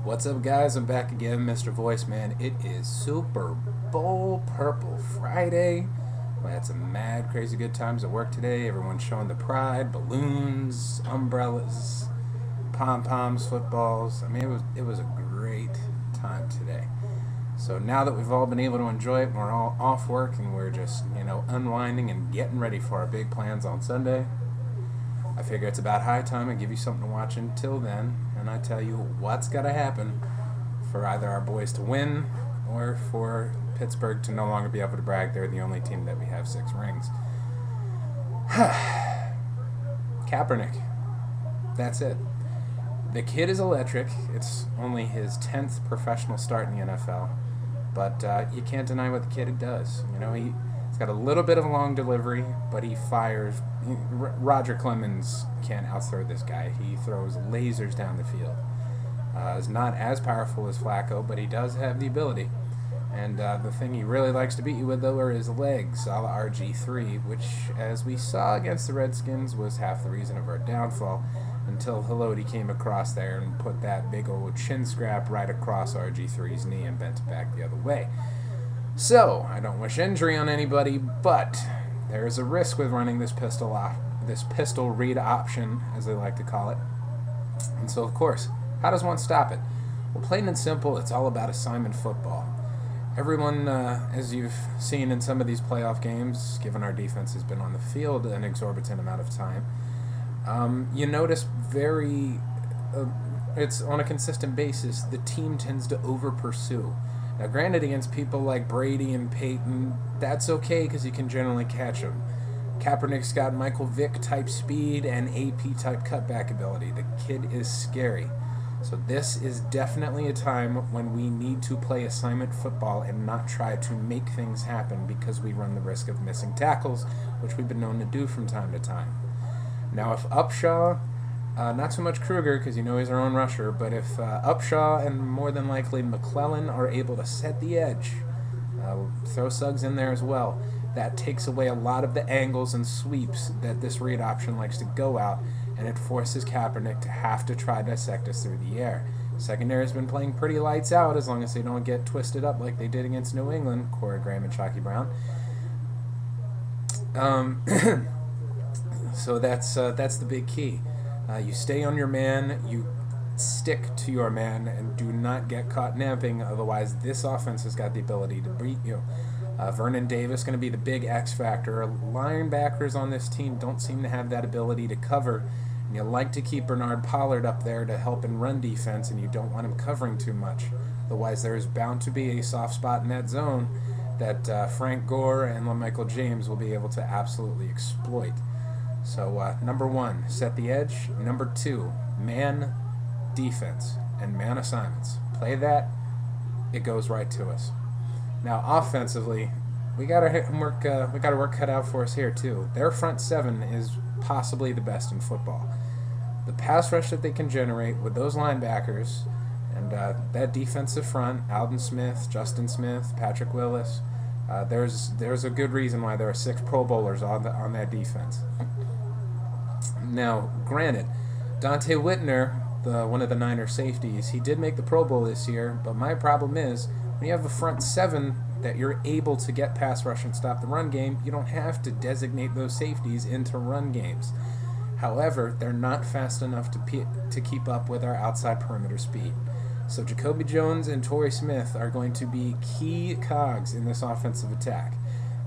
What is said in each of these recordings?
What's up, guys? I'm back again, Mr. Voice Man. It is Super Bowl Purple Friday. We had some mad, crazy good times at work today. Everyone's showing the pride, balloons, umbrellas, pom-poms, footballs. I mean, it was a great time today. So now that we've all been able to enjoy it, we're all off work and we're just, unwinding and getting ready for our big plans on Sunday. I figure it's about high time I give you something to watch until then, and I tell you what's got to happen for either our boys to win or for Pittsburgh to no longer be able to brag they're the only team that we have 6 rings. Kaepernick. That's it. The kid is electric. It's only his 10th professional start in the NFL, but you can't deny what the kid does. He's got a little bit of a long delivery, but he fires. Roger Clemens can't outthrow this guy. He throws lasers down the field. He's not as powerful as Flacco, but he does have the ability. And the thing he really likes to beat you with, though, are his legs, a la RG3, which, as we saw against the Redskins, was half the reason of our downfall, until Haloti came across there and put that big old chin scrap right across RG3's knee and bent it back the other way. So, I don't wish injury on anybody, but there is a risk with running this pistol read option, as they like to call it. And so, of course, how does one stop it? Well, plain and simple, it's all about assignment football. Everyone, as you've seen in some of these playoff games, given our defense has been on the field an exorbitant amount of time, you notice it's on a consistent basis, the team tends to over-pursue. Now, granted, against people like Brady and Peyton, that's okay because you can generally catch them. Kaepernick's got Michael Vick-type speed and AP-type cutback ability. The kid is scary. So this is definitely a time when we need to play assignment football and not try to make things happen because we run the risk of missing tackles, which we've been known to do from time to time. Now, if Upshaw... not so much Kruger, because he's our own rusher, but if Upshaw and more than likely McClellan are able to set the edge, throw Suggs in there as well, that takes away a lot of the angles and sweeps that this read option likes to go out, and it forces Kaepernick to have to try to dissect us through the air. Secondary has been playing pretty lights out as long as they don't get twisted up like they did against New England, Corey Graham and Chalky Brown. So that's the big key. You stay on your man, you stick to your man, and do not get caught napping, otherwise this offense has got the ability to beat you. Vernon Davis going to be the big X factor. Linebackers on this team don't seem to have that ability to cover, and you like to keep Bernard Pollard up there to help in run defense, and you don't want him covering too much. Otherwise there is bound to be a soft spot in that zone that Frank Gore and LaMichael James will be able to absolutely exploit. So, number 1, set the edge. Number 2, man defense and man assignments. Play that, it goes right to us. Now, offensively, we got our work cut out for us here too. Their front 7 is possibly the best in football. The pass rush that they can generate with those linebackers and that defensive front, Alden Smith, Justin Smith, Patrick Willis, there's a good reason why there are 6 Pro Bowlers on that defense. Now, granted, Dante Whitner, one of the Niner safeties, he did make the Pro Bowl this year, but my problem is, when you have a front 7 that you're able to get pass rush and stop the run game, you don't have to designate those safeties into run games. However, they're not fast enough to keep up with our outside perimeter speed. So Jacoby Jones and Torrey Smith are going to be key cogs in this offensive attack.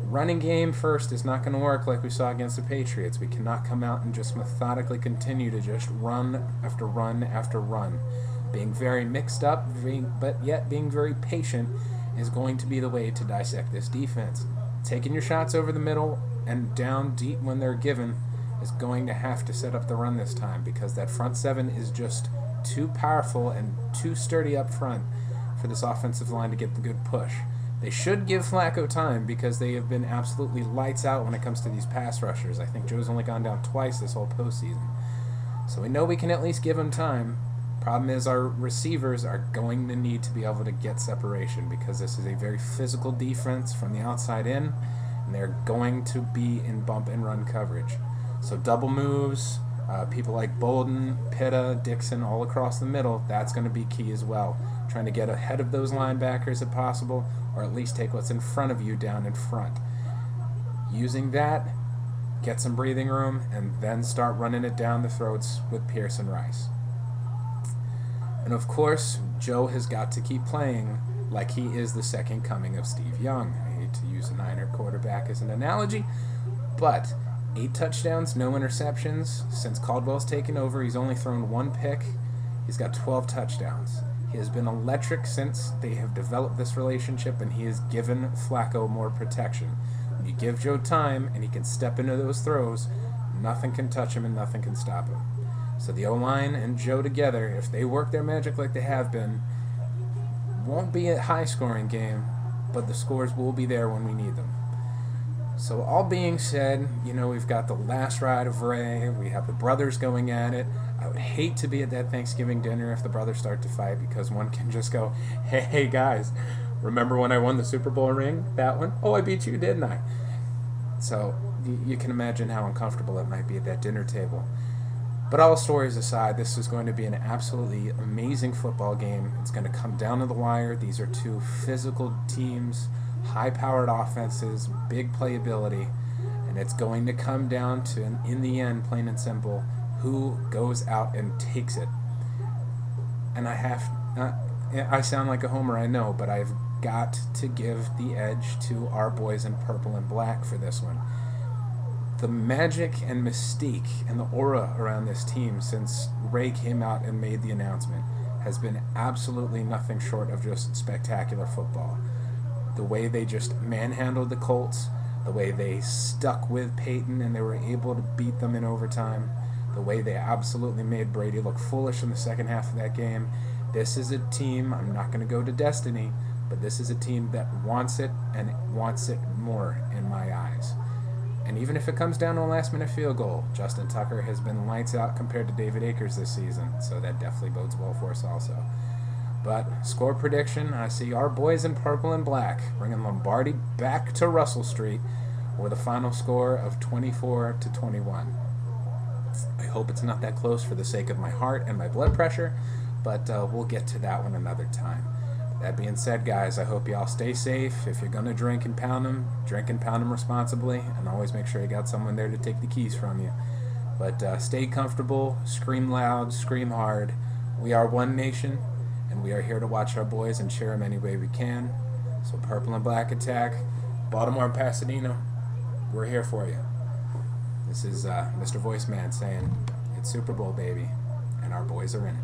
Running game first is not going to work like we saw against the Patriots. We cannot come out and just methodically continue to just run after run after run. Being very mixed up, but yet being very patient is going to be the way to dissect this defense. Taking your shots over the middle and down deep when they're given is going to have to set up the run this time because that front 7 is just too powerful and too sturdy up front for this offensive line to get the good push. They should give Flacco time because they have been absolutely lights out when it comes to these pass rushers. I think Joe's only gone down twice this whole postseason. So we know we can at least give him time. Problem is our receivers are going to need to be able to get separation because this is a very physical defense from the outside in, and they're going to be in bump and run coverage. So double moves, People like Bolden, Pitta, Dixon, all across the middle, that's going to be key as well. Trying to get ahead of those linebackers if possible, or at least take what's in front of you down in front. Using that, get some breathing room, and then start running it down the throats with Pierce and Rice. And of course, Joe has got to keep playing like he is the second coming of Steve Young. I hate to use a Niner quarterback as an analogy, but 8 touchdowns, no interceptions. Since Caldwell's taken over, he's only thrown 1 pick. He's got 12 touchdowns. He has been electric since they have developed this relationship, and he has given Flacco more protection. When you give Joe time and he can step into those throws, nothing can touch him and nothing can stop him. So the O-line and Joe together, if they work their magic like they have been, won't be a high-scoring game, but the scores will be there when we need them. So all being said, we've got the last ride of Ray. We have the brothers going at it. I would hate to be at that Thanksgiving dinner if the brothers start to fight, because one can just go, hey guys, remember when I won the Super Bowl ring? That one? Oh, I beat you, didn't I? So you can imagine how uncomfortable it might be at that dinner table. But all stories aside, this is going to be an absolutely amazing football game. It's going to come down to the wire. These are 2 physical teams, high-powered offenses, big playability, and it's going to come down to, in the end, plain and simple, who goes out and takes it. And I sound like a homer, I know, but I've got to give the edge to our boys in purple and black for this one. The magic and mystique and the aura around this team since Ray came out and made the announcement has been absolutely nothing short of just spectacular football. The way they just manhandled the Colts, the way they stuck with Peyton and they were able to beat them in overtime, the way they absolutely made Brady look foolish in the second half of that game. This is a team, I'm not going to go to destiny, but this is a team that wants it and wants it more in my eyes. And even if it comes down to a last-minute field goal, Justin Tucker has been lights out compared to David Akers this season, so that definitely bodes well for us also. But score prediction, I see our boys in purple and black bringing Lombardi back to Russell Street with a final score of 24-21. I hope it's not that close for the sake of my heart and my blood pressure, but we'll get to that one another time. That being said, guys, I hope you all stay safe. If you're going to drink and pound them responsibly, and always make sure you got someone there to take the keys from you. But stay comfortable, scream loud, scream hard. We are one nation, and we are here to watch our boys and cheer them any way we can. So purple and black attack, Baltimore and Pasadena, we're here for you. This is Mr. Voice Man saying, it's Super Bowl, baby, and our boys are in.